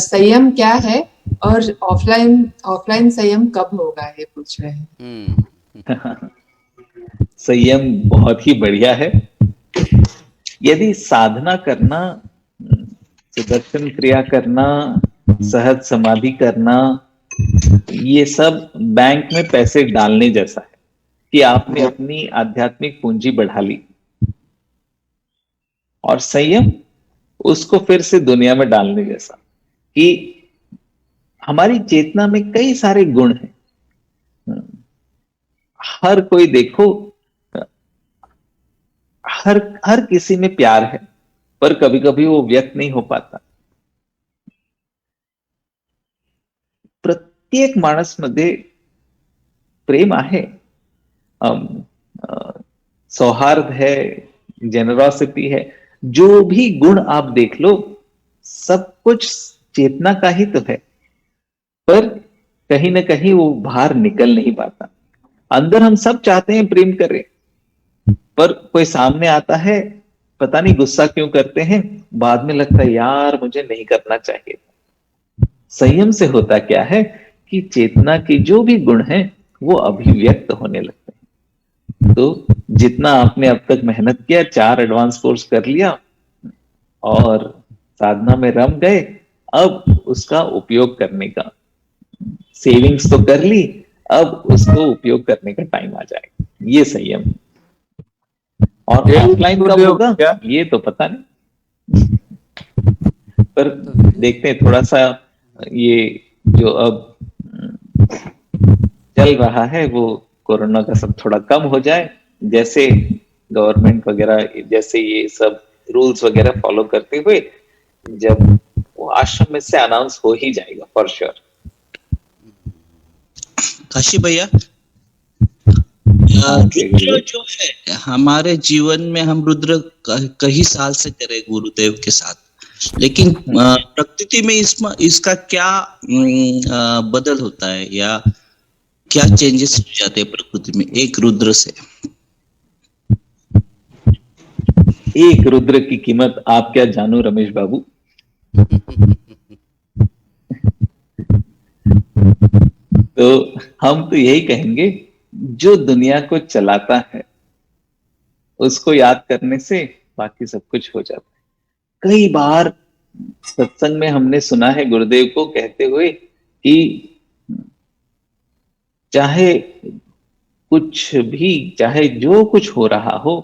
संयम क्या है और ऑफलाइन संयम कब होगा, ये पूछ रहे हैं। संयम बहुत ही बढ़िया है। यदि साधना करना, सुदर्शन क्रिया करना, सहज समाधि करना, ये सब बैंक में पैसे डालने जैसा है कि आपने अपनी आध्यात्मिक पूंजी बढ़ा ली, और संयम उसको फिर से दुनिया में डालने जैसा कि हमारी चेतना में कई सारे गुण हैं। हर कोई देखो, हर किसी में प्यार है, पर कभी कभी वो व्यक्त नहीं हो पाता। प्रत्येक माणसमध्ये प्रेम आहे, सौहार्द है, जेनरॉसिटी है, जो भी गुण आप देख लो, सब कुछ चेतना का ही तो है, पर कहीं ना कहीं वो बाहर निकल नहीं पाता। अंदर हम सब चाहते हैं प्रेम करें, पर कोई सामने आता है, पता नहीं गुस्सा क्यों करते हैं, बाद में लगता है यार मुझे नहीं करना चाहिए। संयम से होता क्या है कि चेतना के जो भी गुण हैं वो अभिव्यक्त होने लगते हैं। तो जितना आपने अब तक मेहनत किया, 4 एडवांस कोर्स कर लिया और साधना में रम गए, अब उसका उपयोग करने का, सेविंग्स तो कर ली, अब उसको उपयोग करने का टाइम आ जाएगा। ये संयम। और ऑफलाइन कब होगा ये तो पता नहीं, पर देखते हैं थोड़ा सा ये जो अब चल रहा है वो कोरोना का सब थोड़ा कम हो जाए, जैसे गवर्नमेंट वगैरह जैसे ये सब रूल्स वगैरह फॉलो करते हुए जब वो आश्रम में से अनाउंस हो ही जाएगा फॉर श्योर। काशी भैया, रुद्र जो है हमारे जीवन में, हम रुद्र कई साल से करे गुरुदेव के साथ, लेकिन प्रकृति में इसका क्या बदल होता है, या क्या चेंजेस हो जाते हैं प्रकृति में एक रुद्र से? एक रुद्र की कीमत आप क्या जानो रमेश बाबू। तो हम तो यही कहेंगे, जो दुनिया को चलाता है उसको याद करने से बाकी सब कुछ हो जाता है। कई बार सत्संग में हमने सुना है गुरुदेव को कहते हुए कि चाहे कुछ भी, चाहे जो कुछ हो रहा हो,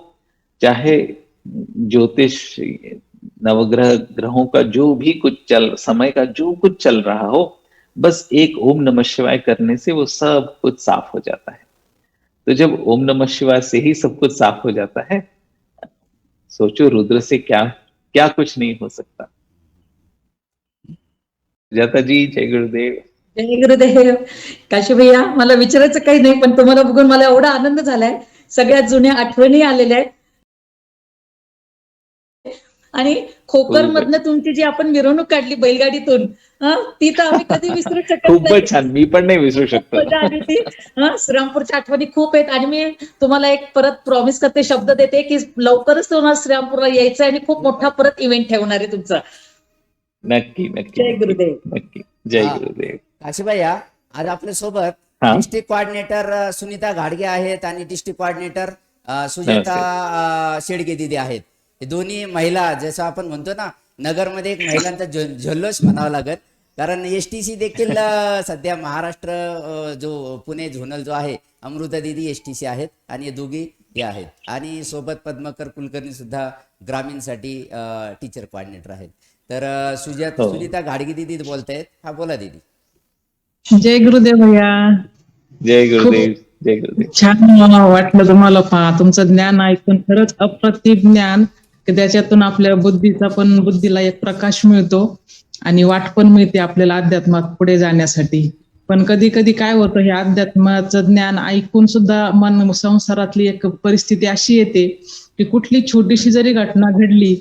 चाहे ज्योतिष नवग्रह ग्रहों का जो भी कुछ चल, समय का जो कुछ चल रहा हो, बस एक ओम नमः शिवाय करने से वो सब कुछ साफ हो जाता है। तो जब ओम नमः शिवाय से ही सब कुछ साफ हो जाता है, सोचो रुद्र से क्या क्या कुछ नहीं हो सकता। जाता जी, जय गुरुदेव। जय गुरुदेव. काशी भैया, मला विचारायचं काही नाही, पण तुम्हाला बघून मला एवढा आनंद झालाय. सगळ्यात जुन्या आठवणी आलेल्या आहेत आणि खोकर मधनं तुमची जी आपण मिरवणूक काढली बैलगाडीतून, ती तर आम्ही कधी विसरू शकत नाही. खूपच छान, मी पण नाही विसरू शकतो. मजा आली ती. श्रीरामपूरच्या आठवणी खूप आहेत आणि मी तुम्हाला एक परत प्रॉमिस करते, शब्द देते की लवकरच तुम्हाला श्रीरामपूरला यायचं आणि खूप मोठा परत इव्हेंट ठेवणार आहे तुमचा. नक्की नक्की. जय गुरुदेव. नक्की. जय गुरुदेव. काशीभैया, आज आपल्या सोबत हा. डिस्ट्रिक्ट कोऑर्डिनेटर सुनीता घाडगे आहेत आणि डिस्ट्रिक्ट कोऑर्डिनेटर सुजाता शेडगे दिदी आहेत. हे दोन्ही महिला, जसं आपण म्हणतो ना, नगरमध्ये एक महिलांचा जल्लोष म्हणावा लागत, कारण एसटीसी देखील सध्या महाराष्ट्र जो पुणे झोनल जो आहे, अमृता दिदी एसटीसी आहेत आणि हे दोघी हे आहेत, आणि सोबत पद्माकर कुलकर्णी सुद्धा ग्रामीणसाठी टीचर कोऑर्डिनेटर आहेत. तर सुनीता घाडगे दिदी बोलतायत. हा, बोला दिदी. जय गुरुदेव भैया. जय गुरुदेव. जय गुरुदेव. छान वाटलं तुम्हाला तुमचं ज्ञान ऐकून. खरंच अप्रतिम ज्ञान, की त्याच्यातून आपल्या बुद्धीला एक प्रकाश मिळतो आणि वाट पण मिळते आपल्याला अध्यात्मात पुढे जाण्यासाठी. पण कधी कधी काय होतं, हे अध्यात्माचं ज्ञान ऐकून सुद्धा मन संसारातली एक परिस्थिती अशी येते की कुठली छोटीशी जरी घटना घडली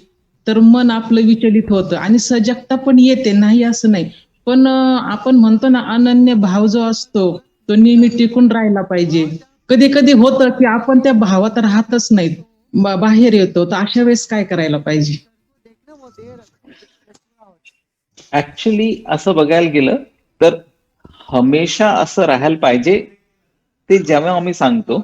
तर मन आपलं विचलित होतं आणि सजगता पण येते, नाही असं नाही. पण आपण म्हणतो ना, अनन्य भाव जो असतो तो नेहमी टिकून राहायला पाहिजे. कधी कधी होतं की आपण त्या भावात राहतच नाहीत, बाहेर येतो, तर अशा वेळेस काय करायला पाहिजे? ऍक्च्युली असं बघायला गेलं तर हमेशा असं राहायला पाहिजे, ते जेव्हा आम्ही सांगतो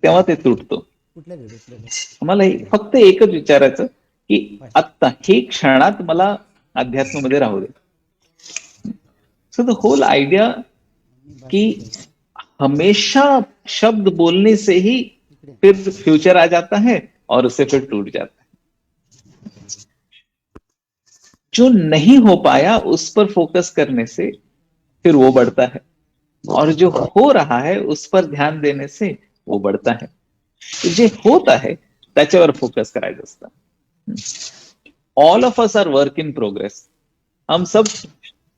तेव्हा ते तुटतो. आम्हाला फक्त एकच विचारायचं की आत्ता हे क्षणात मला अध्यात्मामध्ये राहू दे. सो द होल आइडिया कि हमेशा शब्द बोलने से ही फिर फ्यूचर आ जाता है और उससे फिर टूट जाता है. जो नहीं हो पाया उस पर फोकस करने से फिर वो बढ़ता है, और जो हो रहा है उस पर ध्यान देने से वो बढ़ता है. जे होत आहे त्याच्यावर फोकस करायचं असतं. All of us are work in progress. हम सब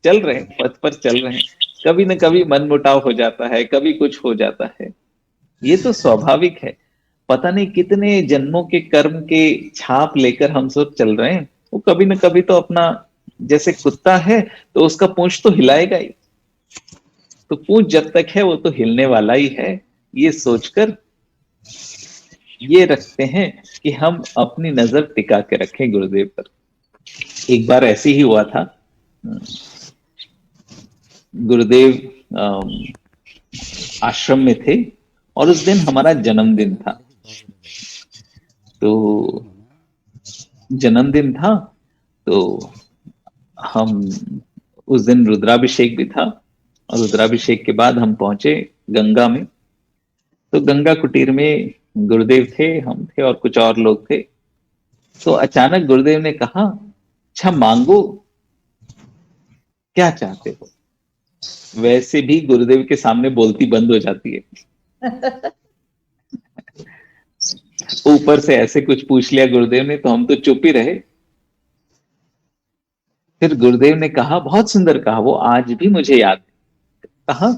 चल रहे हैं, पथ पर चल रहे हैं. कभी न कभी मनमुटाव हो जाता है, कभी कुछ हो जाता है. ये तो स्वाभाविक है. पता नहीं कितने जन्मों के कर्म के छाप लेकर हम सब चल रहे हैं. वो कभी न कभी तो अपना, जैसे कुत्ता है तो उसका पूंछ तो हिलाएगा ही, तो पूंछ जब तक है वो तो हिलने वाला ही है. ये सोचकर ये रखते हैं कि हम अपनी नजर टिका के रखें गुरुदेव पर. एक बार ऐसे ही हुआ था. गुरुदेव आश्रम में थे और उस दिन हमारा जन्मदिन था. तो जन्मदिन था तो हम उस दिन रुद्राभिषेक भी था, और रुद्राभिषेक के बाद हम पहुंचे गंगा में. तो गंगा कुटीर में गुरुदेव थे, हम थे और कुछ और लोग थे. तो अचानक गुरुदेव ने कहा, अच्छा मांगो, क्या चाहते हो. वैसे भी गुरुदेव के सामने बोलती बंद हो जाती है. ऊपर से ऐसे कुछ पूछ लिया गुरुदेव ने, तो हम तो चुप ही रहे. फिर गुरुदेव ने कहा, बहुत सुंदर कहा, वो आज भी मुझे याद है. कहा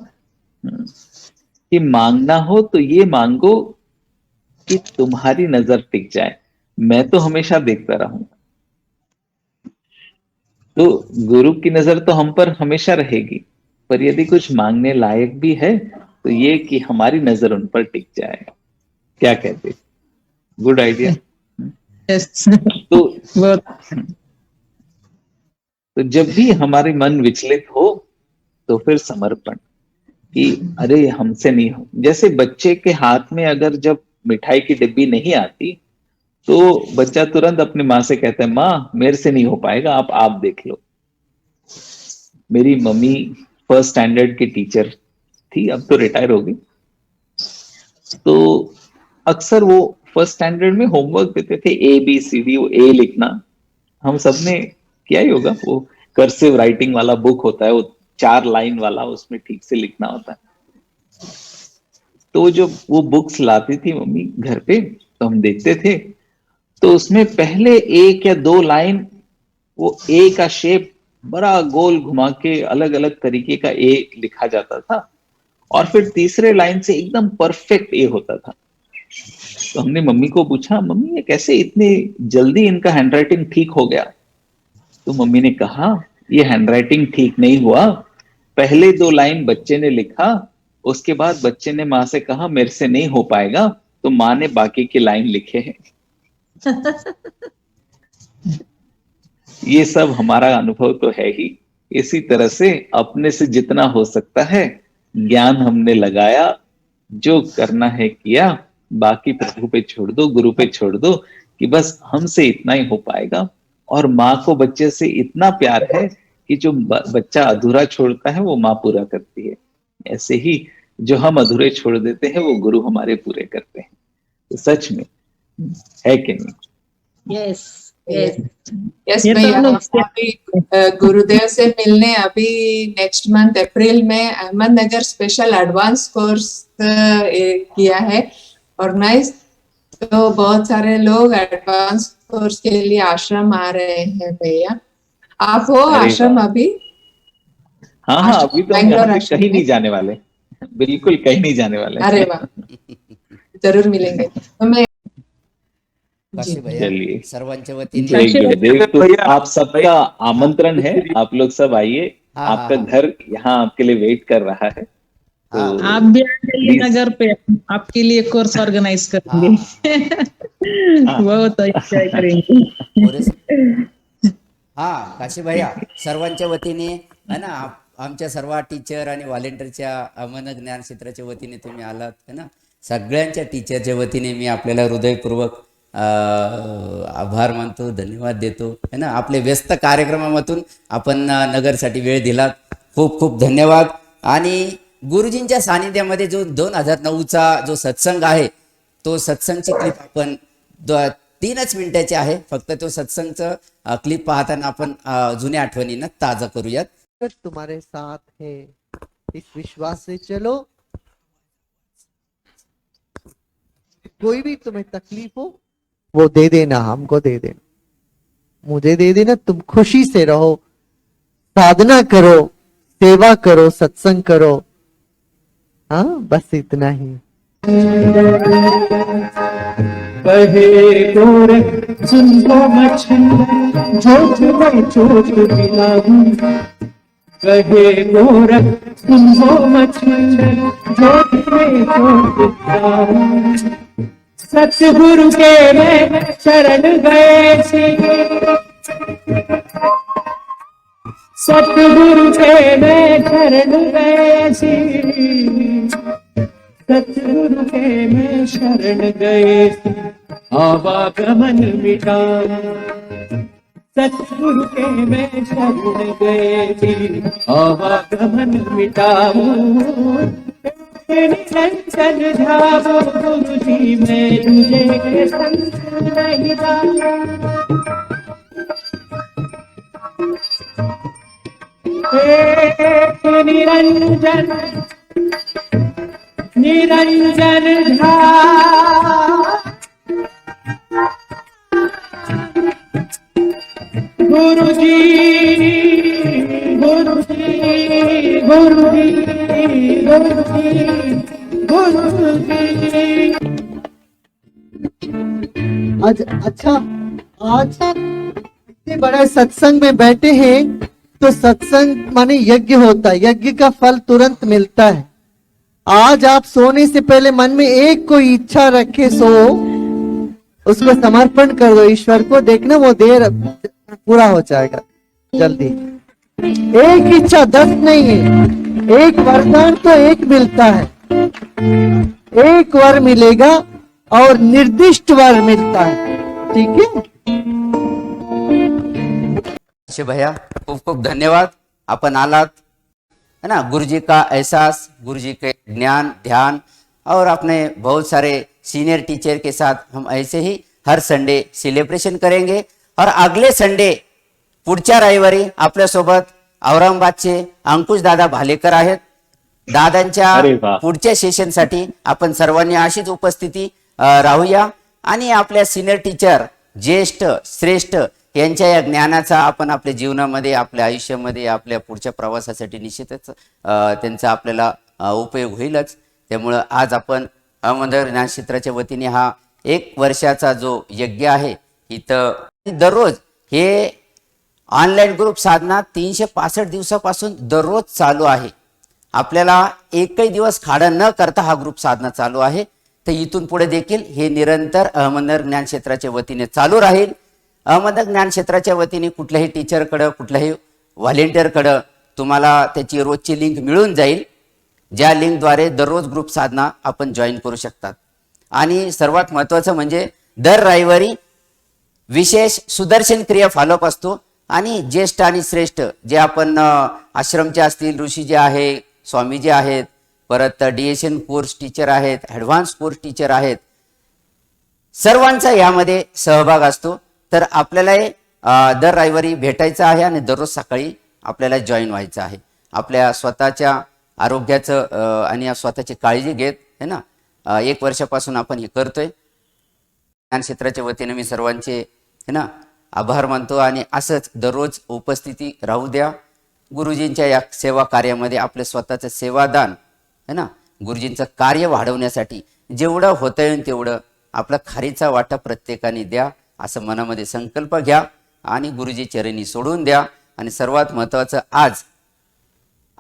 कि मांगना हो तो ये मांगो कि तुम्हारी नजर टिक जाए, मैं तो हमेशा देखता रहूंगा. तो गुरु की नजर तो हम पर हमेशा रहेगी, पर यदि कुछ मांगने लायक भी है तो ये कि हमारी नजर उन पर टिक जाए। क्या कहते? Good idea. यस तो जब भी हमारे मन विचलित हो तो फिर समर्पण कि अरे हमसे नहीं हो। जैसे बच्चे के हाथ में अगर जब मिठाई की डिब्बी नहीं आती तो बच्चा तुरंत अपनी माँ से कहता है, माँ मेरे से नहीं हो पाएगा, आप देख लो। मेरी मम्मी फर्स्ट स्टैंडर्ड की टीचर थी, अब तो रिटायर हो गई। तो अक्सर वो फर्स्ट स्टैंडर्ड में होमवर्क देते थे, ABCD, वो ए लिखना हम सबने किया ही होगा। वो कर्सिव राइटिंग वाला बुक होता है, वो 4 लाइन वाला, उसमें ठीक से लिखना होता है। तो जो वो बुक्स लाती थी मम्मी घर पे, तो हम देखते थे, तो उसमें पहले 1 या 2 लाइन वो ए का शेप बड़ा गोल घुमा के अलग अलग तरीके का ए लिखा जाता था, और फिर तीसरे लाइन से एकदम परफेक्ट ए होता था। तो हमने मम्मी को पूछा, मम्मी ये कैसे इतनी जल्दी इनका हैंडराइटिंग ठीक हो गया? तो मम्मी ने कहा, ये हैंडराइटिंग ठीक नहीं हुआ, पहले 2 लाइन बच्चे ने लिखा, उसके बाद बच्चे ने माँ से कहा मेरे से नहीं हो पाएगा, तो माँ ने बाकी के लाइन लिखे हैं। ये सब हमारा अनुभव तो है ही। इसी तरह से अपने से जितना हो सकता है ज्ञान हमने लगाया, जो करना है किया, बाकी प्रभु पे छोड़ दो, गुरु पे छोड़ दो कि बस हमसे इतना ही हो पाएगा। और माँ को बच्चे से इतना प्यार है कि जो बच्चा अधूरा छोड़ता है वो माँ पूरा करती है। ऐसे ही जो हम अधूरे छोड़ देते हैं वो गुरु हमारे पूरे करते हैं। तो सच में है कि नहीं? यस यस यस ये तो भैया, हम लोग हम अभी गुरुदेव से मिलने अभी नेक्स्ट मंथ अप्रैल में अहमदनगर स्पेशल एडवांस कोर्स किया है ऑर्गेनाइज। तो बहुत सारे लोग एडवांस कोर्स के लिए आश्रम आ रहे हैं भैया। आप हो अरे आश्रम वाह। अभी? हाँ, अभी तो हम बैंगलोर यहाँ से आश्रम कहीं में? नहीं जाने वाले, बिल्कुल कहीं नहीं जाने वाले। अरे वाह, जरूर मिलेंगे। तो मैं काशी भैया चलिए, सर्वांच्या वतीने जय गुरुदेव। तो आप सबका आमंत्रण है, आप लोग सब आइए, हाँ, आपका हाँ। घर यहाँ आपके लिए वेट कर रहा है। तो आप भी आ जाइए ना घर पे, आपके लिए कोर्स ऑर्गेनाइज करेंगे। बहुत एंजॉय करेंगे। हा काशी भैया सर्वांच्या वतीने है ना, आमच्या सर्व टीचर आणि व्हॉलेंटियरच्या अमन ज्ञान क्षेत्राच्या वतीने तुम्ही आलात है ना, सगळ्यांच्या टीचरच्या वतीने मी आपल्याला हृदयपूर्वक आभार मानतो, धन्यवाद देतो है ना। आपले व्यस्त कार्यक्रमामधून आपण नगरसाठी वेळ दिलात, खूप खूप धन्यवाद। आणि गुरुजींच्या सानिध्यामध्ये जो 2009चा जो सत्संग आहे, तो सत्संगची क्लिप आपण 3च मिनिटाची आहे फक्त, तो सत्संगचं क्लिप पाहताना आपण जुन्या आठवणींना ताजा करूयात। तुम्हारे साथ है, इस विश्वास से चलो, कोई भी तुम्हें तकलीफ हो वो दे देना, हमको दे देना, मुझे दे देना, तुम खुशी से रहो, साधना करो, सेवा करो, सत्संग करो। हाँ, बस इतना ही। कहे गोरख सुन लो मछली झोट में चोट मिलाऊं, कहे गोरख सुन लो मछली झोट में चोट मिलाऊं। सतगुरु के मैं शरण गए थे, सतगुरु के मैं शरण गए थे, सतगुरु के मैं शरण गए थे, आवागमन मिटा, सतगुरु के मैं शरण गए थे, आवागमन मिटाऊं। निरंजन ध्यावो गुरु जी मैं तुझे संत नहीं निरंजन निरंजन गुरु जी गुरु जी गुरु जी गुरु जी गुरु जी। आज अच्छा, आज इतने बड़े सत्संग में बैठे हैं, तो सत्संग माने यज्ञ होता है, यज्ञ का फल तुरंत मिलता है। आज आप सोने से पहले मन में एक कोई इच्छा रखे, सो उसको समर्पण कर दो ईश्वर को, देखना वो देर पूरा हो जाएगा जल्दी। एक इच्छा 10 नहीं है, एक वरदान तो एक मिलता है, एक वर मिलेगा और निर्दिष्ट वर मिलता है, ठीक है। भैया खूप खूप धन्यवाद, अपन आलात है ना। गुरुजी का एहसास, गुरुजी के ज्ञान ध्यान और अपने बहुत सारे सीनियर टीचर के साथ हम ऐसे ही हर संडे सेलिब्रेशन करेंगे। और अगले संडे पुढच्या रविवारी आपल्यासोबत औरंगाबादचे अंकुश दादा भालेकर आहेत। दादांच्या अरे वा. पुढच्या सेशनसाठी आपण सर्वांनी अशीच उपस्थिती राहूया आणि आपल्या सीनियर टीचर ज्येष्ठ श्रेष्ठ यांच्या या ज्ञानाचा आपण आपल्या जीवनामध्ये, आपल्या आयुष्यामध्ये, आपल्या पुढच्या प्रवासासाठी निश्चितच त्यांचा आपल्याला उपयोग होईलच। त्यामुळं आज आपण अहमदनगर ज्ञानक्षेत्राच्या वतीने हा 1 वर्षाचा जो यज्ञ आहे, इथं दररोज हे ऑनलाईन ग्रुप साधना 365 दिवसापासून दररोज चालू आहे। आपल्याला एकही दिवस खाडा न करता हा ग्रुप साधना चालू आहे। तर इथून पुढे देखील हे निरंतर अहमदनगर ज्ञानक्षेत्राच्या वतीने चालू राहील। अहमदनगर ज्ञानक्षेत्राच्या वतीने कुठल्याही टीचरकडं, कुठल्याही व्हॉलेंटियरकडं तुम्हाला त्याची रोजची लिंक मिळून जाईल, ज्या लिंकद्वारे दररोज ग्रुप साधना आपण जॉईन करू शकतात। आणि सर्वात महत्त्वाचं म्हणजे दर रविवारी विशेष सुदर्शन क्रिया फॉलोअप असतो आणि ज्येष्ठ आणि श्रेष्ठ जे आपण आश्रमचे असतील, ऋषी जे आहे, स्वामी जे आहेत, परत DSN कोर्स टीचर आहेत, ॲडव्हान्स कोर्स टीचर आहेत, सर्वांचा यामध्ये सहभाग असतो। तर आपल्याला दर रविवारी भेटायचं आहे आणि दररोज सकाळी आपल्याला जॉईन व्हायचं आहे। आपल्या स्वतःच्या आरोग्याचं आणि स्वतःची काळजी घेत है ना 1 वर्षापासून आपण हे करतोय। ज्ञानक्षेत्राच्या वतीने मी सर्वांचे है ना आभार मानतो आणि असंच दररोज उपस्थिती राहू द्या। गुरुजींच्या या सेवा कार्यामध्ये आपले स्वतःचं सेवादान है ना, गुरुजींचं कार्य वाढवण्यासाठी जेवढं होता येईल तेवढं आपला खारीचा वाटा प्रत्येकाने द्या, असं मनामध्ये संकल्प घ्या आणि गुरुजी चरणी सोडून द्या। आणि सर्वात महत्त्वाचं आज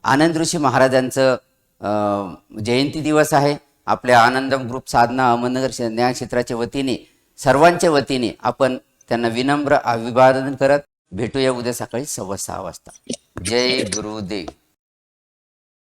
आनंद ऋषी महाराजांचं जयंती दिवस आहे। आपल्या आनंदम ग्रुप साधना अहमदनगर ज्ञानक्षेत्राच्या वतीने सर्वांच्या वतीने आपण त्यांना विनम्र अभिवादन करत भेटूया उद्या सकाळी 6:15 वाजता। जय गुरुदेव।